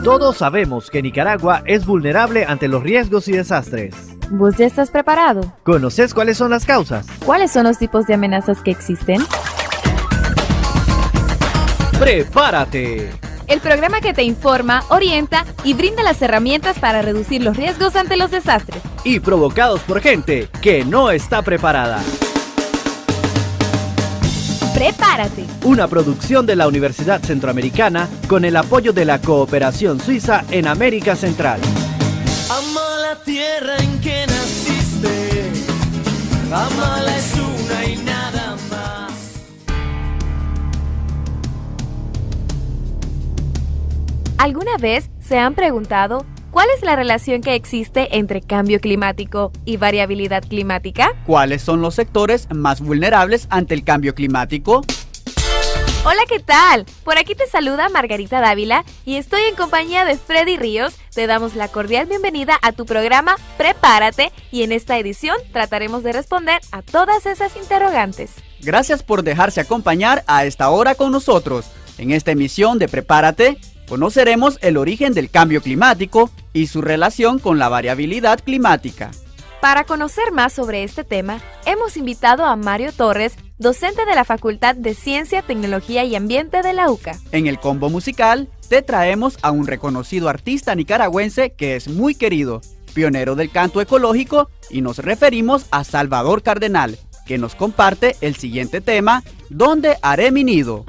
Todos sabemos que Nicaragua es vulnerable ante los riesgos y desastres. ¿Vos ya estás preparado? ¿Conoces cuáles son las causas? ¿Cuáles son los tipos de amenazas que existen? ¡Prepárate! El programa que te informa, orienta y brinda las herramientas para reducir los riesgos ante los desastres. Y provocados por gente que no está preparada. ¡Prepárate! Una producción de la Universidad Centroamericana con el apoyo de la Cooperación Suiza en América Central. Ama la tierra en que naciste, amala es una y nada más. ¿Alguna vez se han preguntado cuál es la relación que existe entre cambio climático y variabilidad climática? ¿Cuáles son los sectores más vulnerables ante el cambio climático? Hola, ¿qué tal? Por aquí te saluda Margarita Dávila y estoy en compañía de Freddy Ríos. Te damos la cordial bienvenida a tu programa Prepárate y en esta edición trataremos de responder a todas esas interrogantes. Gracias por dejarse acompañar a esta hora con nosotros. En esta emisión de Prepárate, conoceremos el origen del cambio climático y su relación con la variabilidad climática. Para conocer más sobre este tema, hemos invitado a Mario Torres, docente de la Facultad de Ciencia, Tecnología y Ambiente de la UCA. En el combo musical, te traemos a un reconocido artista nicaragüense que es muy querido, pionero del canto ecológico, y nos referimos a Salvador Cardenal, que nos comparte el siguiente tema, ¿Dónde haré mi nido?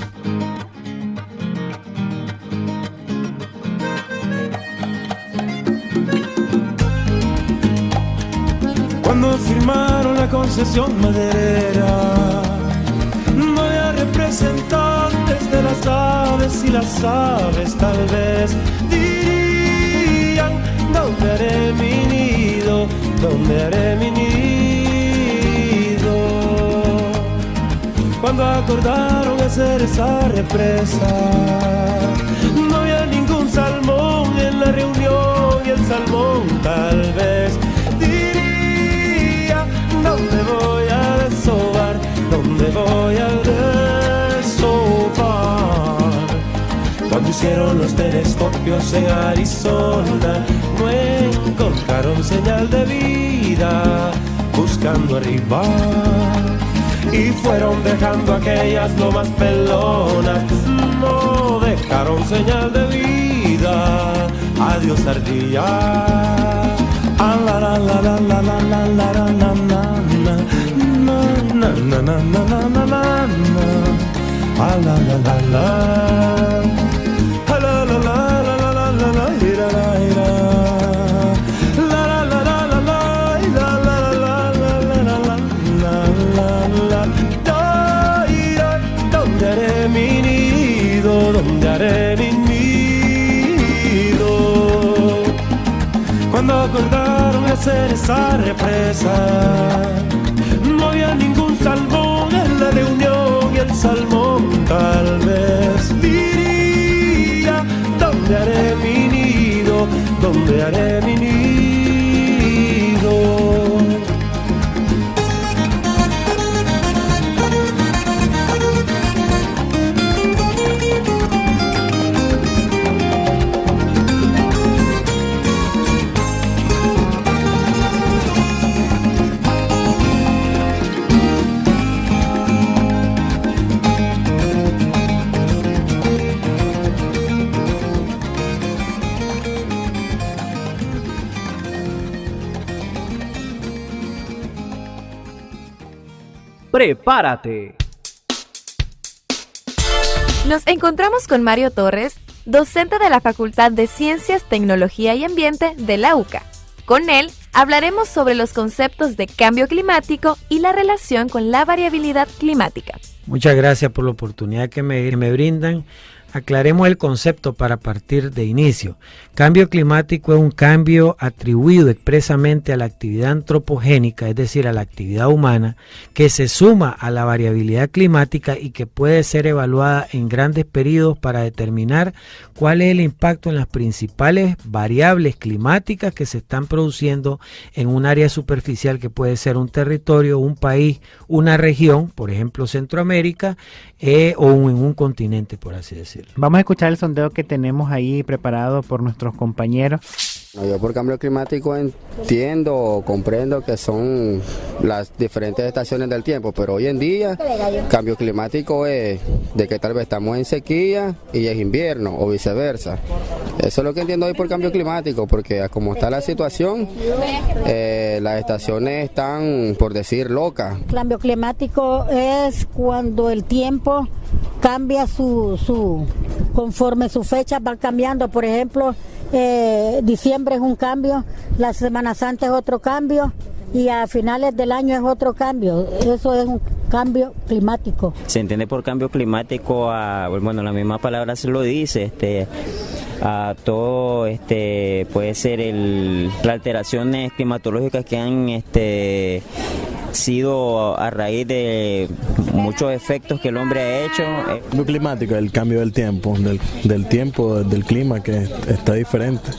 Cuando firmaron la concesión maderera, no había representantes de las aves y las aves tal vez dirían, ¿dónde haré mi nido? ¿Dónde haré mi nido? Cuando acordaron hacer esa represa, no había ningún salmón en la reunión y el salmón tal vez ¿dónde voy a desovar? ¿Dónde voy a desovar? Cuando hicieron los telescopios en Arizona, no encontraron señal de vida, buscando arriba. Y fueron dejando aquellas lomas pelonas, no dejaron señal de vida. Adiós ardilla. Ah, la la la la la la la la la la na na na na na na na ah la la la la ah la la la la la la la la ira la ira la la la la la la la la la la la la ¿dónde haré mi nido? ¿Dónde haré mi nido? Cuando acordaron hacer esa represa, no había ningún salmón en la reunión y el salmón tal vez diría, ¿dónde haré mi nido? ¿Dónde haré mi nido? ¡Prepárate! Nos encontramos con Mario Torres, docente de la Facultad de Ciencias, Tecnología y Ambiente de la UCA. Con él hablaremos sobre los conceptos de cambio climático y la relación con la variabilidad climática. Muchas gracias por la oportunidad que me brindan. Aclaremos el concepto para partir de inicio. Cambio climático es un cambio atribuido expresamente a la actividad antropogénica, es decir, a la actividad humana, que se suma a la variabilidad climática y que puede ser evaluada en grandes periodos para determinar cuál es el impacto en las principales variables climáticas que se están produciendo en un área superficial que puede ser un territorio, un país, una región, por ejemplo Centroamérica, o en un continente, por así decirlo. decirlo. Vamos a escuchar el sondeo que tenemos ahí preparado por nuestros compañeros. Yo por cambio climático entiendo o comprendo que son las diferentes estaciones del tiempo, pero hoy en día cambio climático es de que tal vez estamos en sequía y es invierno o viceversa. Eso es lo que entiendo hoy por cambio climático, porque como está la situación, las estaciones están, por decir, locas. Cambio climático es cuando el tiempo cambia conforme sus fechas van cambiando. Por ejemplo, diciembre es un cambio, la Semana Santa es otro cambio y a finales del año es otro cambio. Eso es un cambio climático. Se entiende por cambio climático, bueno, la misma palabra se lo dice, a todo, puede ser las alteraciones climatológicas que han sido a raíz de muchos efectos que el hombre ha hecho. El cambio climático, el cambio del tiempo, del clima que está diferente.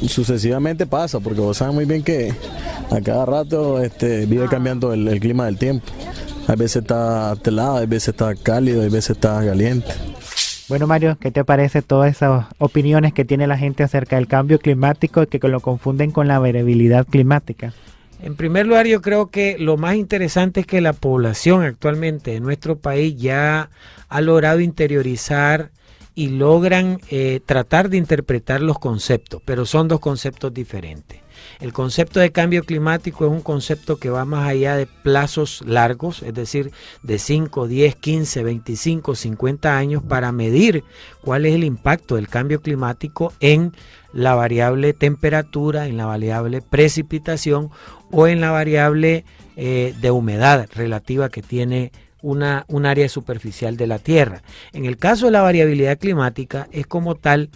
Sucesivamente pasa, porque vos sabes muy bien que a cada rato vive cambiando el clima del tiempo. A veces está helado, a veces está cálido, a veces está caliente. Bueno, Mario, ¿qué te parece todas esas opiniones que tiene la gente acerca del cambio climático y que lo confunden con la variabilidad climática? En primer lugar, yo creo que lo más interesante es que la población actualmente de nuestro país ya ha logrado interiorizar y logran tratar de interpretar los conceptos, pero son dos conceptos diferentes. El concepto de cambio climático es un concepto que va más allá de plazos largos, es decir, de 5, 10, 15, 25, 50 años para medir cuál es el impacto del cambio climático en la variable temperatura, en la variable precipitación o en la variable de humedad relativa que tiene un área superficial de la Tierra. En el caso de la variabilidad climática es como tal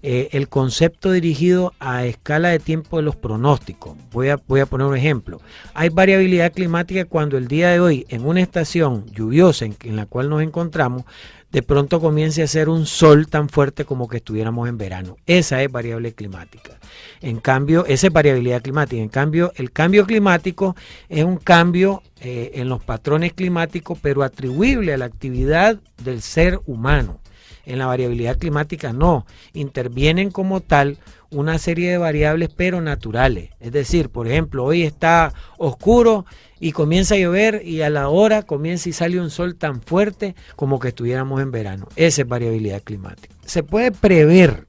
el concepto dirigido a escala de tiempo de los pronósticos. Voy a poner un ejemplo. Hay variabilidad climática cuando el día de hoy en una estación lluviosa en la cual nos encontramos, de pronto comience a hacer un sol tan fuerte como que estuviéramos en verano. Esa es variable climática. En cambio, esa es variabilidad climática. En cambio, el cambio climático es un cambio en los patrones climáticos, pero atribuible a la actividad del ser humano. En la variabilidad climática no, intervienen como tal una serie de variables pero naturales. Es decir, por ejemplo, hoy está oscuro y comienza a llover y a la hora comienza y sale un sol tan fuerte como que estuviéramos en verano. Esa es variabilidad climática. Se puede prever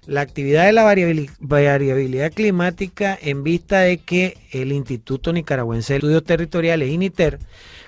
la actividad de la variabilidad climática en vista de que el Instituto Nicaragüense de Estudios Territoriales, INITER,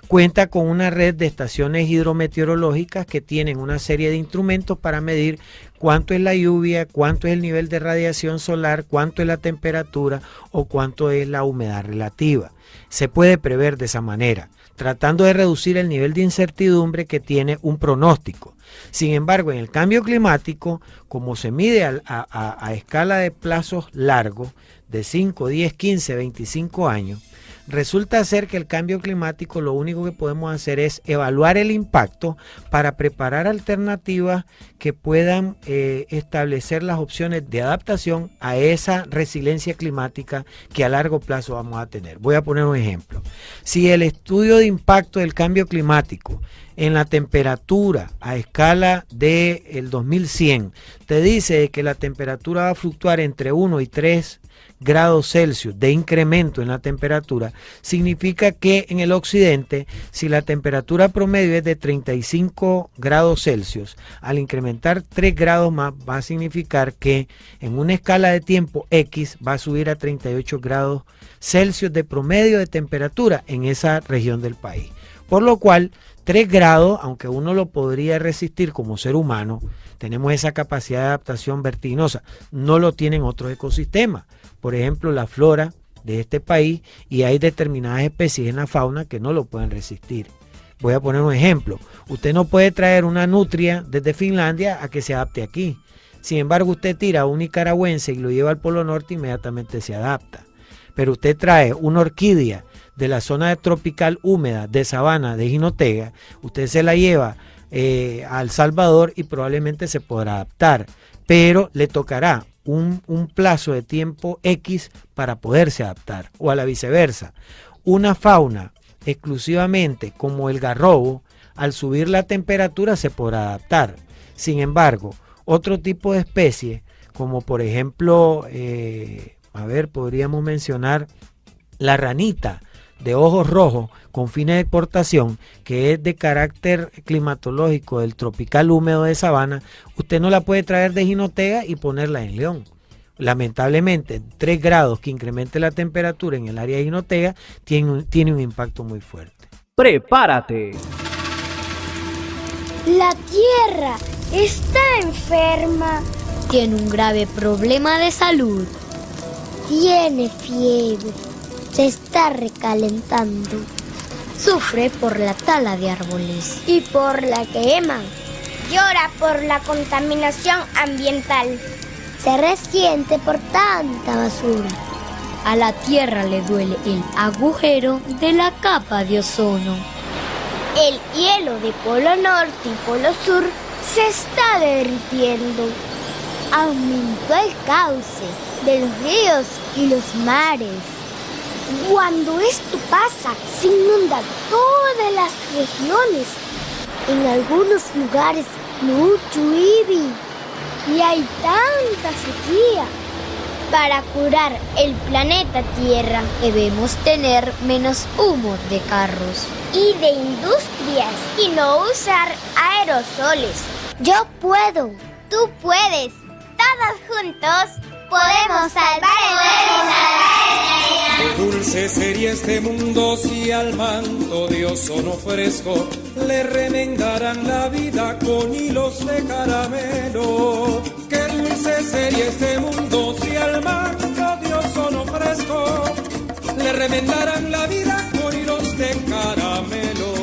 cuenta con una red de estaciones hidrometeorológicas que tienen una serie de instrumentos para medir cuánto es la lluvia, cuánto es el nivel de radiación solar, cuánto es la temperatura o cuánto es la humedad relativa. Se puede prever de esa manera, tratando de reducir el nivel de incertidumbre que tiene un pronóstico. Sin embargo, en el cambio climático, como se mide a escala de plazos largos, de 5, 10, 15, 25 años, resulta ser que el cambio climático lo único que podemos hacer es evaluar el impacto para preparar alternativas que puedan establecer las opciones de adaptación a esa resiliencia climática que a largo plazo vamos a tener. Voy a poner un ejemplo. Si el estudio de impacto del cambio climático en la temperatura a escala del 2100 te dice que la temperatura va a fluctuar entre 1 y 3 grados Celsius de incremento en la temperatura, significa que en el occidente, si la temperatura promedio es de 35 grados Celsius, al incrementar 3 grados más va a significar que en una escala de tiempo X va a subir a 38 grados Celsius de promedio de temperatura en esa región del país. Por lo cual, 3 grados, aunque uno lo podría resistir como ser humano, tenemos esa capacidad de adaptación vertiginosa, no lo tienen otros ecosistemas. Por ejemplo, la flora de este país, y hay determinadas especies en la fauna que no lo pueden resistir. Voy a poner un ejemplo. Usted no puede traer una nutria desde Finlandia a que se adapte aquí. Sin embargo, usted tira a un nicaragüense y lo lleva al Polo Norte, inmediatamente se adapta. Pero usted trae una orquídea de la zona tropical húmeda de sabana de Jinotega, usted se la lleva a El Salvador y probablemente se podrá adaptar, pero le tocará un plazo de tiempo X para poderse adaptar, o a la viceversa. Una fauna exclusivamente como el garrobo, al subir la temperatura se podrá adaptar. Sin embargo, otro tipo de especies, como por ejemplo, podríamos mencionar la ranita de ojos rojos con fines de exportación, que es de carácter climatológico del tropical húmedo de sabana, usted no la puede traer de Jinotega y ponerla en León. Lamentablemente, 3 grados que incremente la temperatura en el área de Jinotega tiene un impacto muy fuerte. Prepárate. La Tierra está enferma. Tiene un grave problema de salud. Tiene fiebre. Se está recalentando. Sufre por la tala de árboles y por la quema. Llora por la contaminación ambiental. Se resiente por tanta basura. A la Tierra le duele el agujero de la capa de ozono. El hielo de Polo Norte y Polo Sur se está derritiendo. Aumentó el cauce de los ríos y los mares. Cuando esto pasa, se inundan todas las regiones. En algunos lugares no llueve y hay tanta sequía. Para curar el planeta Tierra debemos tener menos humo de carros y de industrias y no usar aerosoles. Yo puedo. Tú puedes. Todos juntos podemos salvar el planeta. Qué dulce sería este mundo si al manto de ozono fresco le remendaran la vida con hilos de caramelo. Qué dulce sería este mundo si al manto de ozono fresco le remendaran la vida con hilos de caramelo.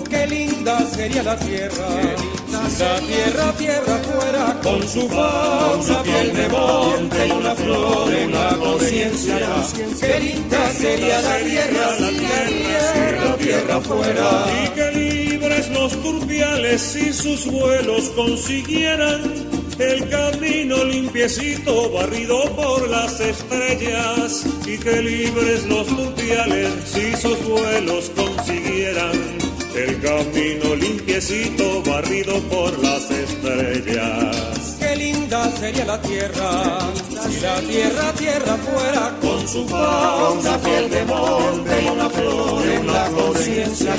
Qué linda sería la tierra, si la tierra fuera con su fauna, piel de monte y una flor en la conciencia. Qué linda sería la tierra si la tierra fuera. Y qué libres los turpiales si sus vuelos consiguieran el camino limpiecito barrido por las estrellas. Y qué libres los turpiales si sus vuelos consiguieran el camino limpiecito barrido por las estrellas. Qué linda sería la tierra si la tierra fuera con su fauna, piel de monte y una flor en la conciencia.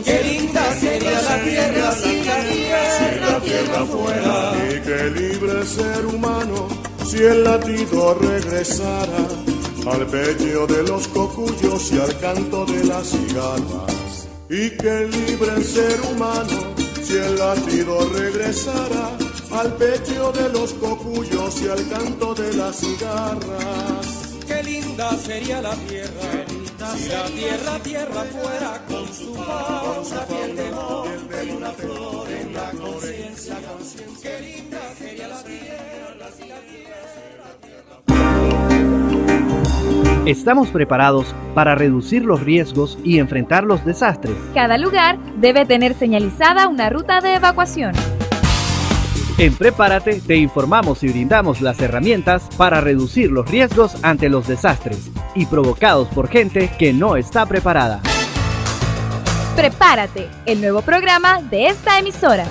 Qué linda sería la tierra si la tierra fuera. Y qué libre ser humano si el latido regresara al pecho de los cocuyos y al canto de las cigarras. Y qué libre ser humano si el latido regresara al pecho de los cocuyos y al canto de las cigarras. Qué linda sería la tierra si la tierra fuera con su fauna, piel de monte y una flor en la conciencia. Qué linda sería la tierra si la tierra. Estamos preparados para reducir los riesgos y enfrentar los desastres. Cada lugar debe tener señalizada una ruta de evacuación. En Prepárate te informamos y brindamos las herramientas para reducir los riesgos ante los desastres y provocados por gente que no está preparada. Prepárate, el nuevo programa de esta emisora.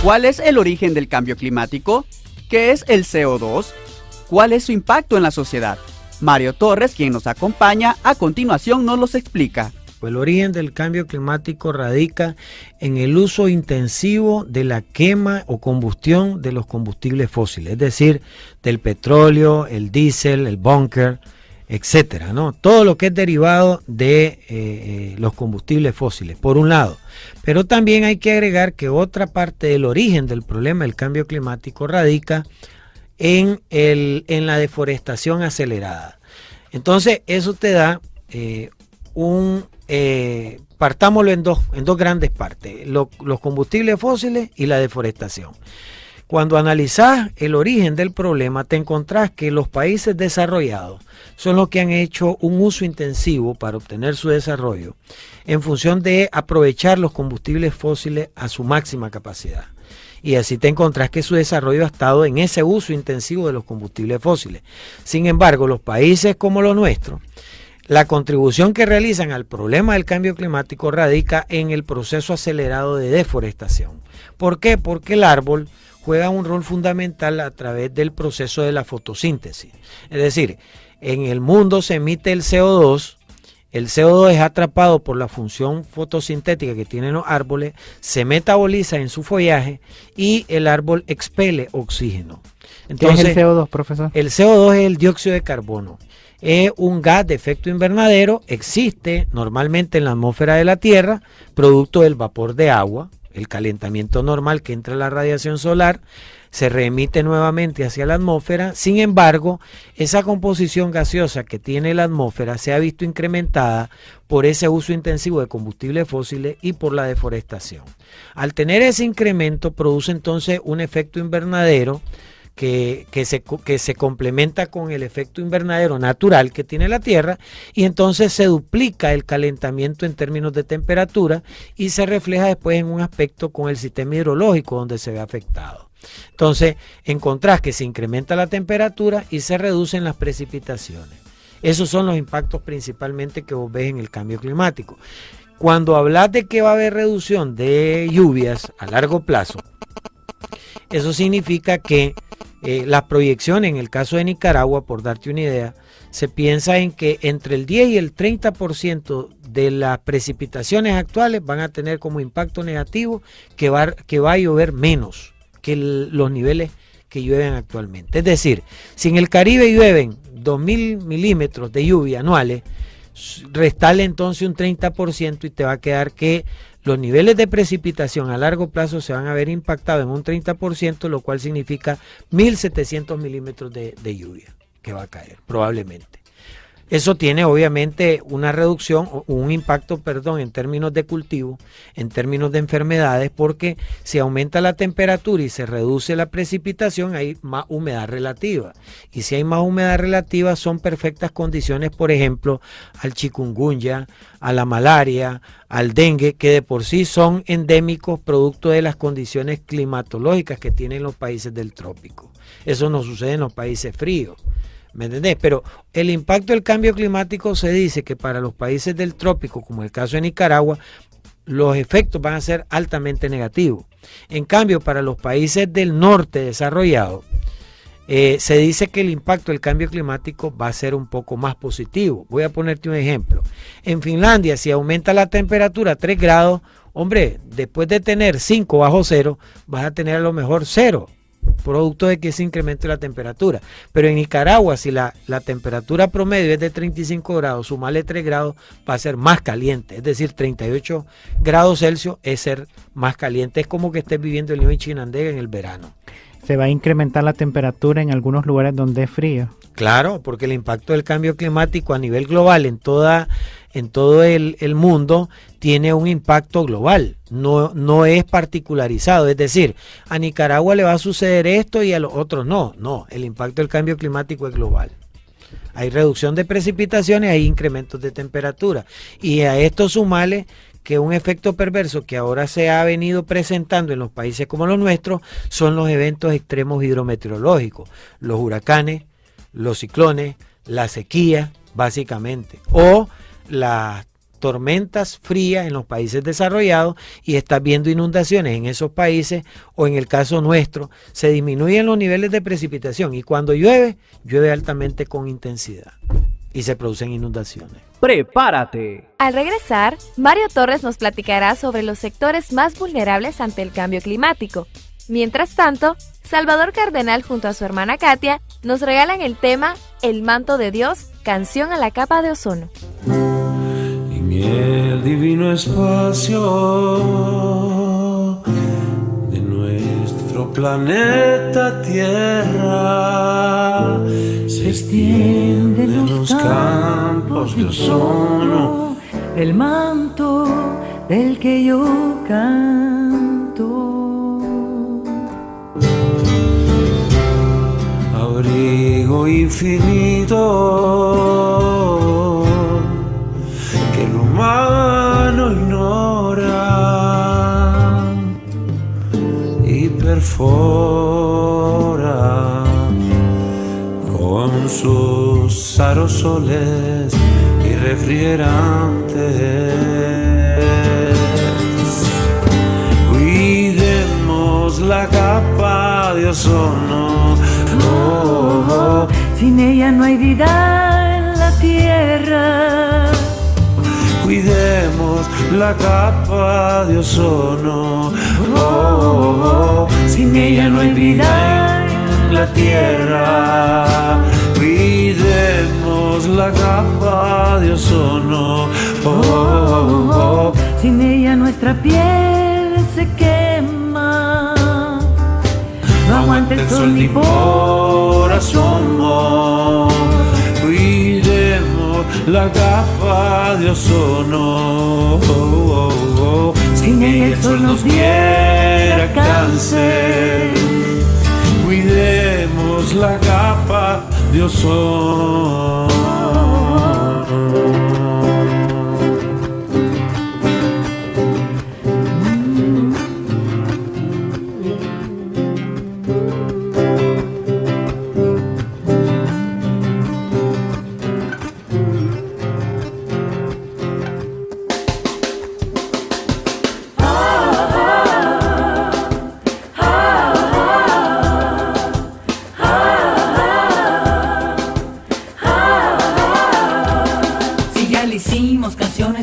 ¿Cuál es el origen del cambio climático? ¿Qué es el CO2? ¿Cuál es su impacto en la sociedad? Mario Torres, quien nos acompaña, a continuación nos los explica. El origen del cambio climático radica en el uso intensivo de la quema o combustión de los combustibles fósiles, es decir, del petróleo, el diésel, el búnker, etcétera, ¿no? Todo lo que es derivado de los combustibles fósiles, por un lado. Pero también hay que agregar que otra parte del origen del problema del cambio climático radica en la deforestación acelerada. Entonces, eso te da partámoslo en dos grandes partes, los combustibles fósiles y la deforestación. Cuando analizás el origen del problema, te encontrás que los países desarrollados son los que han hecho un uso intensivo para obtener su desarrollo en función de aprovechar los combustibles fósiles a su máxima capacidad. Y así te encontrás que su desarrollo ha estado en ese uso intensivo de los combustibles fósiles. Sin embargo, los países como los nuestros, La contribución que realizan al problema del cambio climático radica en el proceso acelerado de deforestación. ¿Por qué? Porque el árbol juega un rol fundamental a través del proceso de la fotosíntesis. Es decir, en el mundo se emite el CO2 es atrapado por la función fotosintética que tienen los árboles, se metaboliza en su follaje y el árbol expele oxígeno. Entonces, ¿qué es el CO2, profesor? El CO2 es el dióxido de carbono. Es un gas de efecto invernadero, existe normalmente en la atmósfera de la Tierra, producto del vapor de agua, el calentamiento normal que entra la radiación solar, se reemite nuevamente hacia la atmósfera. Sin embargo, esa composición gaseosa que tiene la atmósfera se ha visto incrementada por ese uso intensivo de combustibles fósiles y por la deforestación. Al tener ese incremento produce entonces un efecto invernadero que se complementa con el efecto invernadero natural que tiene la Tierra, y entonces se duplica el calentamiento en términos de temperatura y se refleja después en un aspecto con el sistema hidrológico donde se ve afectado. Entonces encontrás que se incrementa la temperatura y se reducen las precipitaciones. Esos son los impactos principalmente que vos ves en el cambio climático. Cuando hablas de que va a haber reducción de lluvias a largo plazo, eso significa que las proyecciones, en el caso de Nicaragua, por darte una idea, se piensa en que entre el 10 y el 30% de las precipitaciones actuales van a tener como impacto negativo que va a llover menos que los niveles que llueven actualmente. Es decir, si en el Caribe llueven 2.000 milímetros de lluvia anuales, restale entonces un 30% y te va a quedar que los niveles de precipitación a largo plazo se van a ver impactados en un 30%, lo cual significa 1.700 milímetros de lluvia que va a caer, probablemente. Eso tiene obviamente una reducción, un impacto, en términos de cultivo, en términos de enfermedades, porque si aumenta la temperatura y se reduce la precipitación, hay más humedad relativa. Y si hay más humedad relativa, son perfectas condiciones, por ejemplo, al chikungunya, a la malaria, al dengue, que de por sí son endémicos producto de las condiciones climatológicas que tienen los países del trópico. Eso no sucede en los países fríos. ¿Me entendés? Pero el impacto del cambio climático se dice que para los países del trópico, como el caso de Nicaragua, los efectos van a ser altamente negativos. En cambio, para los países del norte desarrollados, se dice que el impacto del cambio climático va a ser un poco más positivo. Voy a ponerte un ejemplo. En Finlandia, si aumenta la temperatura a 3 grados, hombre, después de tener 5 bajo cero, vas a tener a lo mejor 0. Producto de que se incremente la temperatura. Pero en Nicaragua, si la temperatura promedio es de 35 grados, sumarle 3 grados va a ser más caliente. Es decir, 38 grados Celsius es ser más caliente. Es como que estés viviendo el nivel Chinandega en el verano. ¿Se va a incrementar la temperatura en algunos lugares donde es frío? Claro, porque el impacto del cambio climático a nivel global en todo el mundo tiene un impacto global, no es particularizado. Es decir, a Nicaragua le va a suceder esto y a los otros no. No, el impacto del cambio climático es global. Hay reducción de precipitaciones, hay incrementos de temperatura. Y a esto sumale que un efecto perverso que ahora se ha venido presentando en los países como los nuestros son los eventos extremos hidrometeorológicos, los huracanes, los ciclones, la sequía, básicamente, o las tormentas frías en los países desarrollados, y estás viendo inundaciones en esos países, o en el caso nuestro, se disminuyen los niveles de precipitación y cuando llueve, llueve altamente con intensidad y se producen inundaciones. ¡Prepárate! Al regresar, Mario Torres nos platicará sobre los sectores más vulnerables ante el cambio climático. Mientras tanto, Salvador Cardenal junto a su hermana Katia nos regalan el tema El manto de Dios, canción a la capa de ozono. En el divino espacio de nuestro planeta Tierra se extienden los campos de ozono, el manto del que yo canto. Abrigo infinito que el humano ignora y perfora con sus aerosoles refrigerantes. Cuidemos la capa de ozono. Sin ella no hay vida en la tierra. Cuidemos la capa de ozono. Sin ella no hay vida en la tierra. Cuidemos la capa de ozono. Sin ella nuestra piel se quema. No aguanta el sol ni por asomo. Cuidemos la capa de ozono. Sin ella el sol nos diera cáncer. Cuidemos la capa de ozono.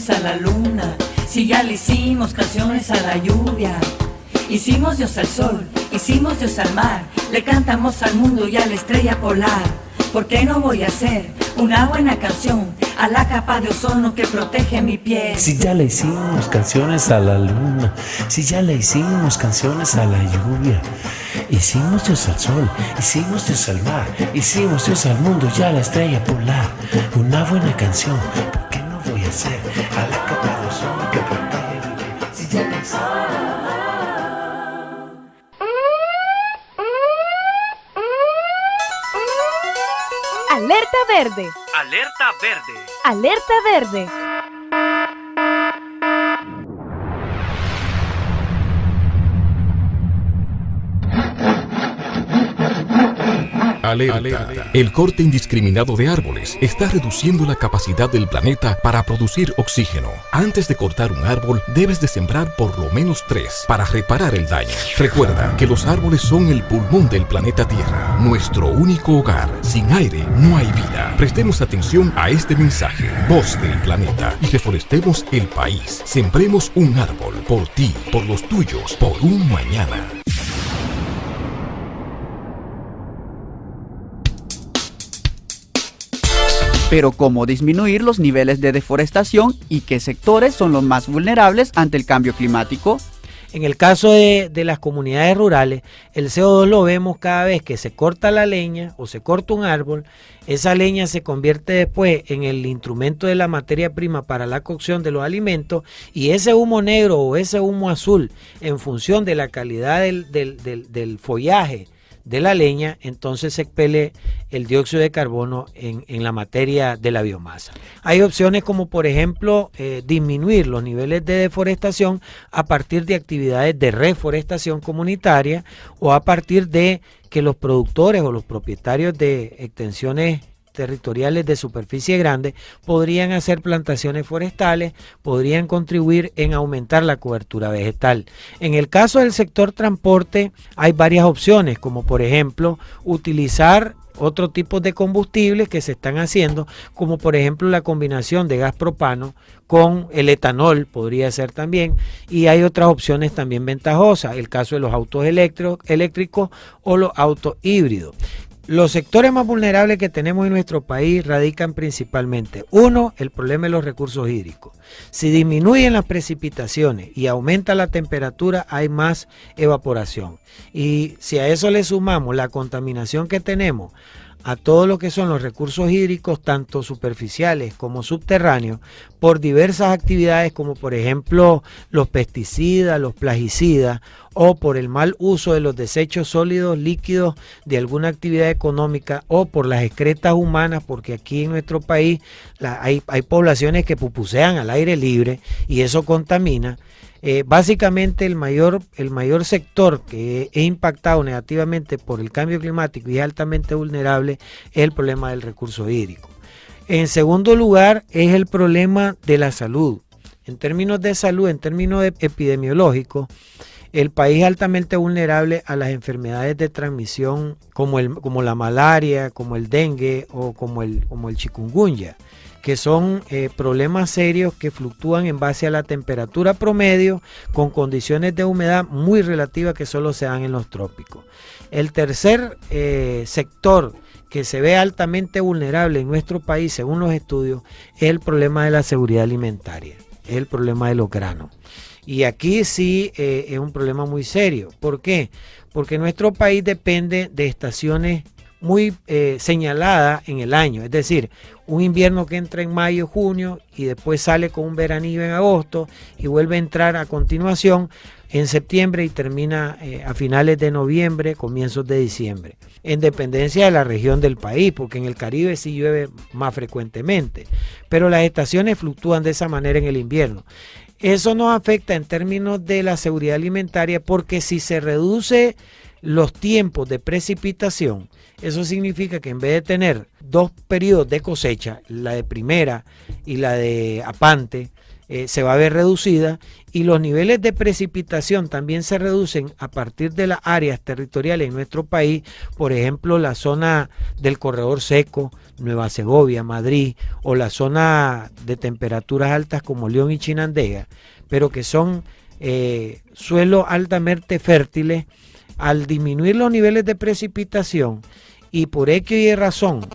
A la luna, si ya le hicimos canciones a la lluvia, hicimos Dios al sol, hicimos Dios al mar, le cantamos al mundo y a la estrella polar. ¿Por qué no voy a hacer una buena canción a la capa de ozono que protege mi piel? Si ya le hicimos canciones a la luna, si ya le hicimos canciones a la lluvia, hicimos Dios al sol, hicimos Dios al mar, hicimos Dios al mundo y a la estrella polar. Una buena canción, ¿por qué no voy a hacer a la capa de ozono que protege mi piel? Si ya le hicimos. Alerta verde. Alerta verde. Alerta verde. Alerta. El corte indiscriminado de árboles está reduciendo la capacidad del planeta para producir oxígeno. Antes de cortar un árbol, debes de sembrar por lo menos 3 para reparar el daño. Recuerda que los árboles son el pulmón del planeta Tierra, nuestro único hogar. Sin aire no hay vida. Prestemos atención a este mensaje, voz del planeta, y reforestemos el país. Sembremos un árbol por ti, por los tuyos, por un mañana. Pero ¿cómo disminuir los niveles de deforestación y qué sectores son los más vulnerables ante el cambio climático? En el caso de las comunidades rurales, el CO2 lo vemos cada vez que se corta la leña o se corta un árbol. Esa leña se convierte después en el instrumento de la materia prima para la cocción de los alimentos, y ese humo negro o ese humo azul, en función de la calidad del follaje de la leña, entonces se expele el dióxido de carbono en la materia de la biomasa. Hay opciones como, por ejemplo, disminuir los niveles de deforestación a partir de actividades de reforestación comunitaria, o a partir de que los productores o los propietarios de extensiones territoriales de superficie grande podrían hacer plantaciones forestales, podrían contribuir en aumentar la cobertura vegetal. En el caso del sector transporte hay varias opciones, como por ejemplo utilizar otro tipo de combustibles que se están haciendo, como por ejemplo la combinación de gas propano con el etanol, podría ser también, y hay otras opciones también ventajosas, el caso de los autos eléctricos o los autos híbridos. Los sectores más vulnerables que tenemos en nuestro país radican principalmente, uno, el problema de los recursos hídricos. Si disminuyen las precipitaciones y aumenta la temperatura, hay más evaporación. Y si a eso le sumamos la contaminación que tenemos a todo lo que son los recursos hídricos, tanto superficiales como subterráneos, por diversas actividades como por ejemplo los pesticidas, los plaguicidas, o por el mal uso de los desechos sólidos, líquidos de alguna actividad económica, o por las excretas humanas, porque aquí en nuestro país hay poblaciones que pupusean al aire libre y eso contamina. Básicamente el mayor sector que es impactado negativamente por el cambio climático y es altamente vulnerable es el problema del recurso hídrico. En segundo lugar, es el problema de la salud. En términos de salud, en términos epidemiológicos, el país es altamente vulnerable a las enfermedades de transmisión como la malaria, como el dengue o como el chikungunya, que son problemas serios que fluctúan en base a la temperatura promedio con condiciones de humedad muy relativas que solo se dan en los trópicos. El tercer sector que se ve altamente vulnerable en nuestro país, según los estudios, es el problema de la seguridad alimentaria, es el problema de los granos. Y aquí sí es un problema muy serio. ¿Por qué? Porque nuestro país depende de estaciones muy señaladas en el año. Es decir, un invierno que entra en mayo, junio y después sale con un veranillo en agosto y vuelve a entrar a continuación en septiembre y termina a finales de noviembre, comienzos de diciembre. En dependencia de la región del país, porque en el Caribe sí llueve más frecuentemente. Pero las estaciones fluctúan de esa manera en el invierno. Eso nos afecta en términos de la seguridad alimentaria porque si se reduce los tiempos de precipitación, eso significa que en vez de tener 2 periodos de cosecha, la de primera y la de apante, se va a ver reducida y los niveles de precipitación también se reducen a partir de las áreas territoriales en nuestro país, por ejemplo la zona del corredor seco, Nueva Segovia, Madrid, o la zona de temperaturas altas como León y Chinandega, pero que son suelos altamente fértiles. Al disminuir los niveles de precipitación y por X y razón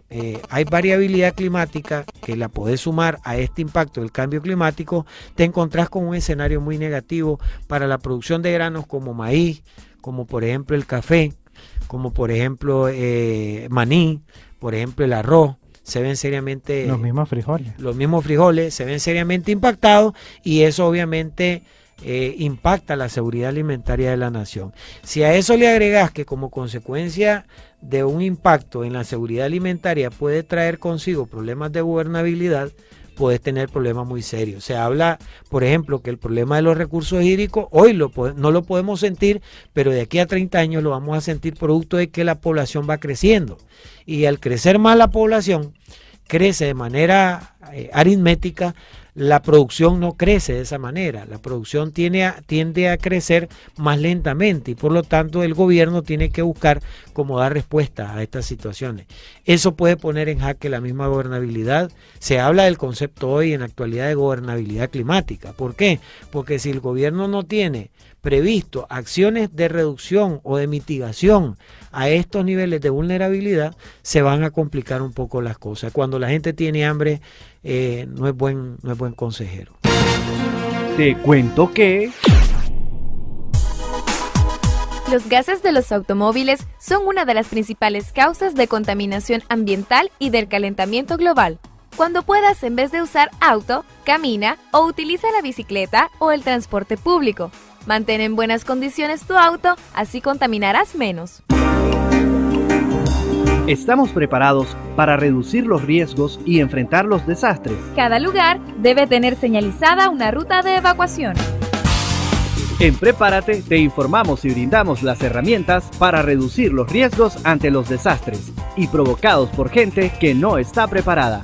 hay variabilidad climática que la podés sumar a este impacto del cambio climático, te encontrás con un escenario muy negativo para la producción de granos como maíz, como por ejemplo el café, como por ejemplo maní, por ejemplo el arroz. Se ven seriamente los mismos frijoles se ven seriamente impactados y eso obviamente impacta la seguridad alimentaria de la nación. Si a eso le agregas que como consecuencia de un impacto en la seguridad alimentaria puede traer consigo problemas de gobernabilidad, puedes tener problemas muy serios. Se habla, por ejemplo, que el problema de los recursos hídricos hoy no lo podemos sentir, pero de aquí a 30 años lo vamos a sentir producto de que la población va creciendo. Y al crecer más la población, crece de manera aritmética, la producción no crece de esa manera. La producción tiende a crecer más lentamente y por lo tanto el gobierno tiene que buscar cómo dar respuesta a estas situaciones. Eso puede poner en jaque la misma gobernabilidad. Se habla del concepto hoy en la actualidad de gobernabilidad climática. ¿Por qué? Porque si el gobierno no tiene previsto acciones de reducción o de mitigación a estos niveles de vulnerabilidad, se van a complicar un poco las cosas. Cuando la gente tiene hambre, no es buen consejero. Te cuento que los gases de los automóviles son una de las principales causas de contaminación ambiental y del calentamiento global. Cuando puedas, en vez de usar auto, camina o utiliza la bicicleta o el transporte público. Mantén en buenas condiciones tu auto, así contaminarás menos. estamos preparados para reducir los riesgos y enfrentar los desastres. Cada lugar debe tener señalizada una ruta de evacuación. En Prepárate te informamos y brindamos las herramientas para reducir los riesgos ante los desastres y provocados por gente que no está preparada.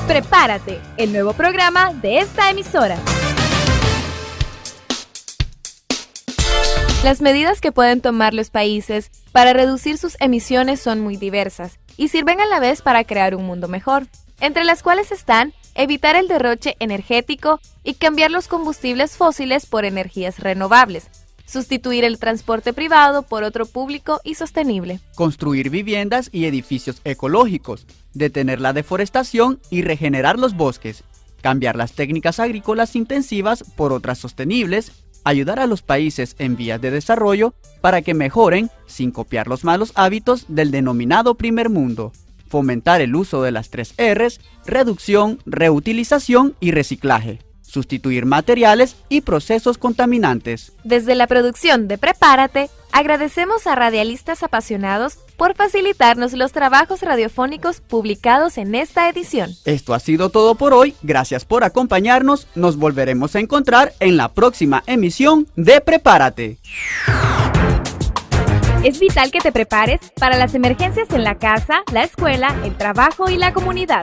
Prepárate, el nuevo programa de esta emisora. Las medidas que pueden tomar los países para reducir sus emisiones son muy diversas y sirven a la vez para crear un mundo mejor, entre las cuales están evitar el derroche energético y cambiar los combustibles fósiles por energías renovables, sustituir el transporte privado por otro público y sostenible, construir viviendas y edificios ecológicos, detener la deforestación y regenerar los bosques, cambiar las técnicas agrícolas intensivas por otras sostenibles, ayudar a los países en vías de desarrollo para que mejoren sin copiar los malos hábitos del denominado primer mundo, fomentar el uso de las 3 R's, reducción, reutilización y reciclaje, sustituir materiales y procesos contaminantes. Desde la producción de Prepárate, agradecemos a radialistas apasionados por facilitarnos los trabajos radiofónicos publicados en esta edición. Esto ha sido todo por hoy, gracias por acompañarnos, nos volveremos a encontrar en la próxima emisión de Prepárate. Es vital que te prepares para las emergencias en la casa, la escuela, el trabajo y la comunidad.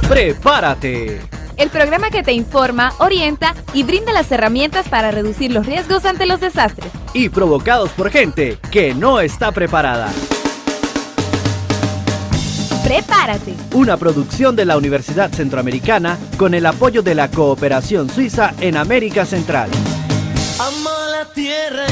¡Prepárate! El programa que te informa, orienta y brinda las herramientas para reducir los riesgos ante los desastres. Y provocados por gente que no está preparada. ¡Prepárate! Una producción de la Universidad Centroamericana con el apoyo de la Cooperación Suiza en América Central. Amo la tierra